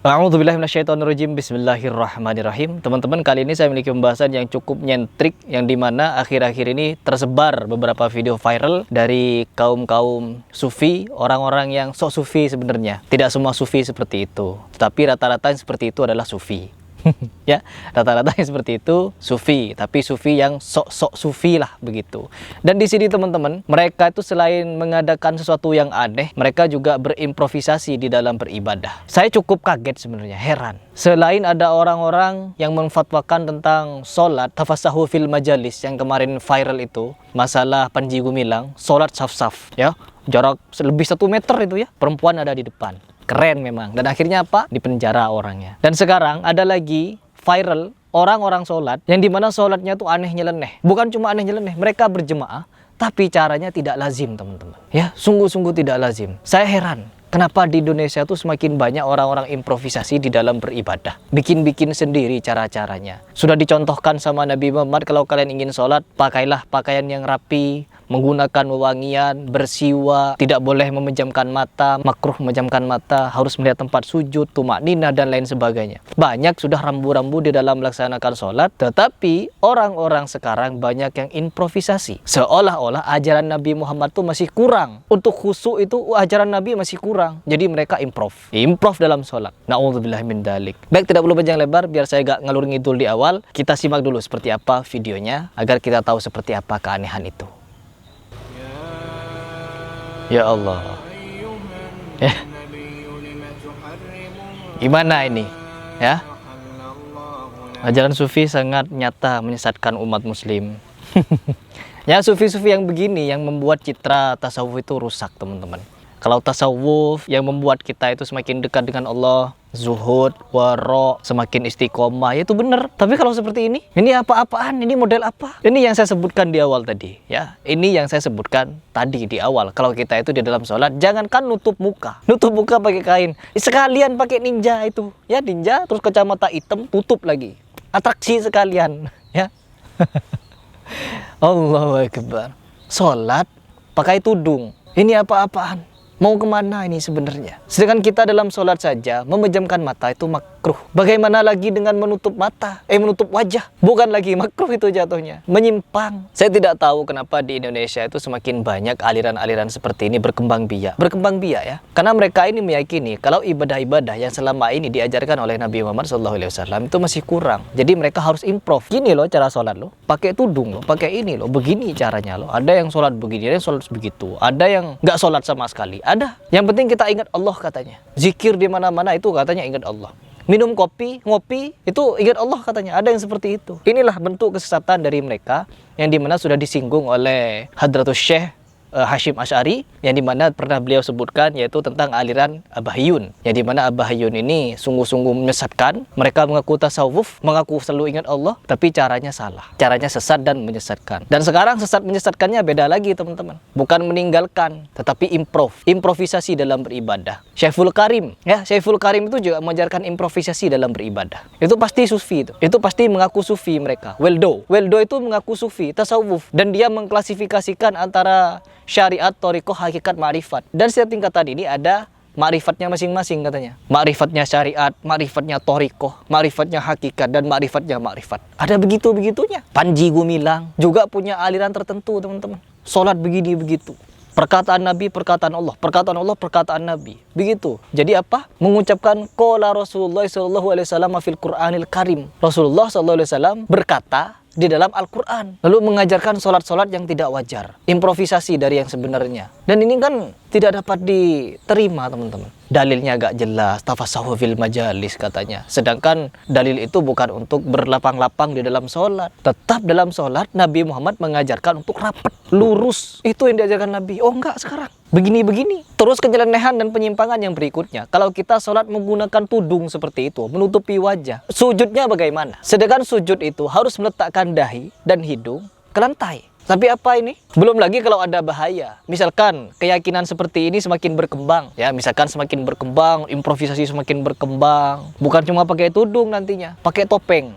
A'udzubillahi minasyaitonirrajim. Bismillahirrahmanirrahim. Teman-teman, kali ini saya memiliki pembahasan yang cukup nyentrik, yang dimana akhir-akhir ini tersebar beberapa video viral dari kaum-kaum sufi, orang-orang yang sok sufi sebenarnya. Tidak semua sufi seperti itu, tetapi rata-rata yang seperti itu adalah sufi. Ya, rata-rata yang seperti itu sufi, tapi sufi yang sok-sok sufi lah begitu. Dan di sini teman-teman, mereka itu selain mengadakan sesuatu yang aneh, mereka juga berimprovisasi di dalam beribadah. Saya cukup kaget sebenarnya, heran. Selain ada orang-orang yang memfatwakan tentang sholat tafassahu fil majalis yang kemarin viral itu, masalah Panji Gumilang, sholat saf-saf, ya, jarak lebih 1 meter itu ya, perempuan ada di depan. Keren memang. Dan akhirnya apa? Dipenjara orangnya. Dan sekarang ada lagi viral orang-orang sholat yang dimana sholatnya tuh aneh nyeleneh. Bukan cuma aneh nyeleneh, mereka berjemaah, tapi caranya tidak lazim teman-teman. Ya, sungguh-sungguh tidak lazim. Saya heran. Kenapa di Indonesia tuh semakin banyak orang-orang improvisasi di dalam beribadah. Bikin-bikin sendiri cara-caranya. Sudah dicontohkan sama Nabi Muhammad, kalau kalian ingin sholat, pakailah pakaian yang rapi, menggunakan wewangian, bersiwak, tidak boleh memejamkan mata, makruh memejamkan mata, harus melihat tempat sujud, tumak nina, dan lain sebagainya. Banyak sudah rambu-rambu di dalam melaksanakan sholat, tetapi orang-orang sekarang banyak yang improvisasi. Seolah-olah ajaran Nabi Muhammad tuh masih kurang. Untuk khusyuk itu ajaran Nabi masih kurang. Jadi mereka improv dalam sholat. Na'udzubillahi min dzalik. Baik, tidak perlu panjang lebar, biar saya gak ngalur ngidul di awal. Kita simak dulu seperti apa videonya, agar kita tahu seperti apa keanehan itu. Ya Allah. Ya. Gimana ini? Ya. Ajaran sufi sangat nyata menyesatkan umat muslim. Ya, sufi-sufi yang begini yang membuat citra tasawuf itu rusak, teman-teman. Kalau tasawuf yang membuat kita itu semakin dekat dengan Allah, zuhud, wara, semakin istiqomah, ya itu benar. Tapi kalau seperti ini apa-apaan? Ini model apa? Ini yang saya sebutkan di awal tadi, ya. Ini yang saya sebutkan tadi di awal. Kalau kita itu di dalam sholat, jangankan nutup muka pakai kain. Sekalian pakai ninja itu, ya, ninja terus kacamata hitam tutup lagi. Atraksi sekalian, ya. Allahu Akbar. Sholat pakai tudung. Ini apa-apaan? Mau kemana ini sebenarnya? Sedangkan kita dalam sholat saja memejamkan mata itu makruh. Bagaimana lagi dengan menutup mata? Menutup wajah. Bukan lagi makruh itu jatuhnya. Menyimpang. Saya tidak tahu kenapa di Indonesia itu semakin banyak aliran-aliran seperti ini berkembang biak. Berkembang biak, ya. Karena mereka ini meyakini kalau ibadah-ibadah yang selama ini diajarkan oleh Nabi Muhammad SAW itu masih kurang. Jadi mereka harus improv. Gini loh cara sholat loh. Pakai tudung loh. Pakai ini loh. Begini caranya loh. Ada yang sholat begini, ada yang sholat begitu. Ada yang nggak sholat sama sekali. Ada. Yang penting kita ingat Allah katanya. Zikir di mana-mana itu katanya ingat Allah. Minum kopi, ngopi, itu ingat Allah katanya. Ada yang seperti itu. Inilah bentuk kesesatan dari mereka yang dimana sudah disinggung oleh Hadratus Syekh Hashim Asy'ari, yang dimana pernah beliau sebutkan, yaitu tentang aliran Abahyun, yang dimana Abahyun ini sungguh-sungguh menyesatkan. Mereka mengaku tasawuf, mengaku selalu ingat Allah, tapi caranya salah, caranya sesat dan menyesatkan. Dan sekarang sesat menyesatkannya beda lagi, teman-teman. Bukan meninggalkan, tetapi improvisasi dalam beribadah. Syekhul Karim, ya, Syekhul Karim itu juga mengajarkan improvisasi dalam beribadah. Itu pasti sufi itu pasti mengaku sufi mereka. Weldo itu mengaku sufi, tasawuf, dan dia mengklasifikasikan antara syariat, thariqah, hakikat, ma'rifat. Dan setiap tingkatan ini ada ma'rifatnya masing-masing katanya. Ma'rifatnya syariat, ma'rifatnya thariqah, ma'rifatnya hakikat, dan ma'rifatnya ma'rifat. Ada begitu-begitunya. Panji Gumilang juga punya aliran tertentu, teman-teman. Sholat begini begitu. Perkataan Nabi, perkataan Allah, perkataan Allah, perkataan Nabi. Begitu. Jadi apa? Mengucapkan qala Rasulullah SAW fil Qur'anil Karim. Rasulullah SAW berkata di dalam Al-Quran. Lalu mengajarkan sholat-sholat yang tidak wajar. Improvisasi dari yang sebenarnya. Dan ini kan tidak dapat diterima, teman-teman. Dalilnya agak jelas. Tafassahu fil majalis katanya. Sedangkan dalil itu bukan untuk berlapang-lapang di dalam sholat. Tetap dalam sholat Nabi Muhammad mengajarkan untuk rapat, lurus. Itu yang diajarkan Nabi. Oh enggak sekarang. Begini-begini. Terus kenyelenehan dan penyimpangan yang berikutnya. Kalau kita sholat menggunakan tudung seperti itu, menutupi wajah, sujudnya bagaimana? Sedangkan sujud itu harus meletakkan dahi dan hidung ke lantai. Tapi apa ini? Belum lagi kalau ada bahaya. Misalkan keyakinan seperti ini semakin berkembang. Ya, misalkan semakin berkembang, improvisasi semakin berkembang. Bukan cuma pakai tudung nantinya, pakai topeng.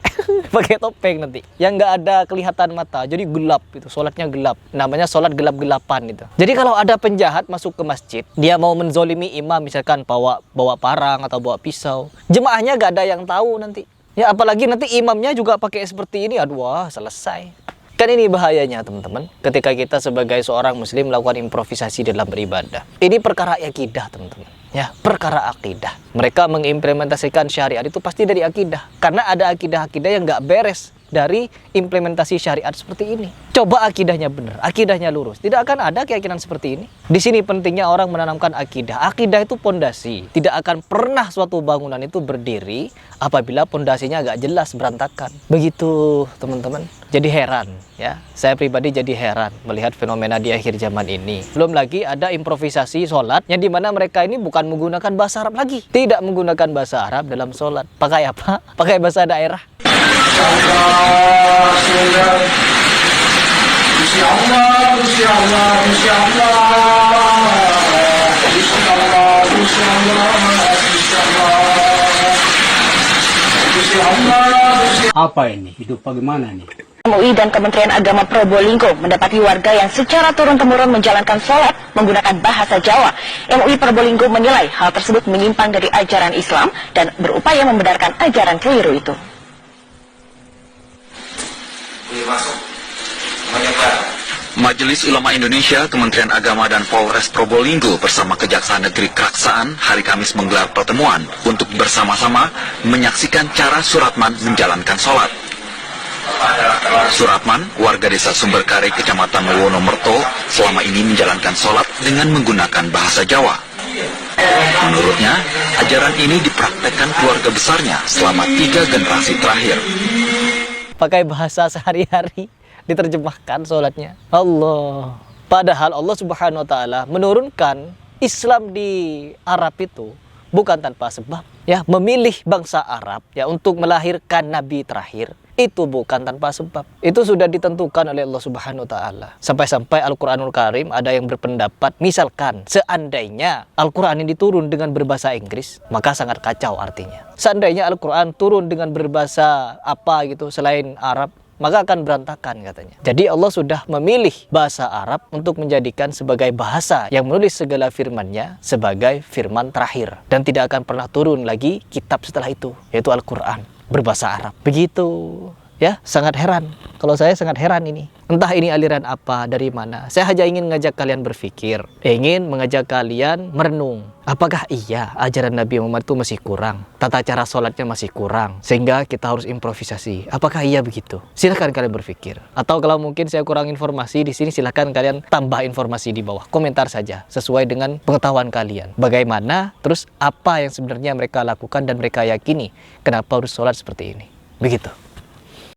Pakai topeng nanti. Yang nggak ada kelihatan mata, jadi gelap itu. Sholatnya gelap. Namanya sholat gelap-gelapan itu. Jadi kalau ada penjahat masuk ke masjid, dia mau menzolimi imam, misalkan bawa parang atau bawa pisau. Jemaahnya nggak ada yang tahu nanti. Ya, apalagi nanti imamnya juga pakai seperti ini. Aduh, wah, selesai. Kan ini bahayanya teman-teman, ketika kita sebagai seorang muslim melakukan improvisasi dalam beribadah. Ini perkara akidah teman-teman. Ya, perkara akidah. Mereka mengimplementasikan syariat itu pasti dari akidah. Karena ada akidah-akidah yang nggak beres dari implementasi syariat seperti ini. Coba akidahnya benar, akidahnya lurus. Tidak akan ada keyakinan seperti ini. Di sini pentingnya orang menanamkan akidah. Akidah itu pondasi. Tidak akan pernah suatu bangunan itu berdiri apabila pondasinya agak jelas, berantakan. Begitu teman-teman. Jadi heran ya. Saya pribadi jadi heran melihat fenomena di akhir zaman ini. Belum lagi ada improvisasi sholat yang dimana mereka ini bukan menggunakan bahasa Arab lagi. Tidak menggunakan bahasa Arab dalam sholat. Pakai apa? Pakai bahasa daerah. Apa ini? Hidup bagaimana nih? MUI dan Kementerian Agama Probolinggo mendapati warga yang secara turun-temurun menjalankan sholat menggunakan bahasa Jawa. MUI Probolinggo menilai hal tersebut menyimpang dari ajaran Islam dan berupaya membenarkan ajaran keliru itu. Majelis Ulama Indonesia, Kementerian Agama dan Polres Probolinggo bersama Kejaksaan Negeri Kraksaan hari Kamis menggelar pertemuan untuk bersama-sama menyaksikan cara Suratman menjalankan sholat. Suratman, warga desa Sumberkare, Kecamatan Wonomerto, selama ini menjalankan sholat dengan menggunakan bahasa Jawa. Menurutnya, ajaran ini dipraktekkan keluarga besarnya selama 3 generasi terakhir. Pakai bahasa sehari-hari, diterjemahkan sholatnya. Allah. Padahal Allah Subhanahu wa Ta'ala menurunkan Islam di Arab itu bukan tanpa sebab. Ya, memilih bangsa Arab ya untuk melahirkan nabi terakhir itu bukan tanpa sebab. Itu sudah ditentukan oleh Allah Subhanahu wa Ta'ala. Sampai-sampai Al-Qur'anul Karim ada yang berpendapat, misalkan seandainya Al-Qur'an ini turun dengan berbahasa Inggris, maka sangat kacau artinya. Seandainya Al-Qur'an turun dengan berbahasa apa gitu selain Arab, maka akan berantakan katanya. Jadi Allah sudah memilih bahasa Arab untuk menjadikan sebagai bahasa yang menulis segala firman-Nya sebagai firman terakhir. Dan tidak akan pernah turun lagi kitab setelah itu, yaitu Al-Quran berbahasa Arab. Begitu. Ya, sangat heran. Kalau saya sangat heran ini. Entah ini aliran apa, dari mana. Saya hanya ingin mengajak kalian berpikir. Ingin mengajak kalian merenung. Apakah iya ajaran Nabi Muhammad itu masih kurang? Tata cara sholatnya masih kurang. Sehingga kita harus improvisasi. Apakah iya begitu? Silahkan kalian berpikir. Atau kalau mungkin saya kurang informasi di sini, silahkan kalian tambah informasi di bawah. Komentar saja sesuai dengan pengetahuan kalian. Bagaimana, terus apa yang sebenarnya mereka lakukan dan mereka yakini. Kenapa harus sholat seperti ini? Begitu.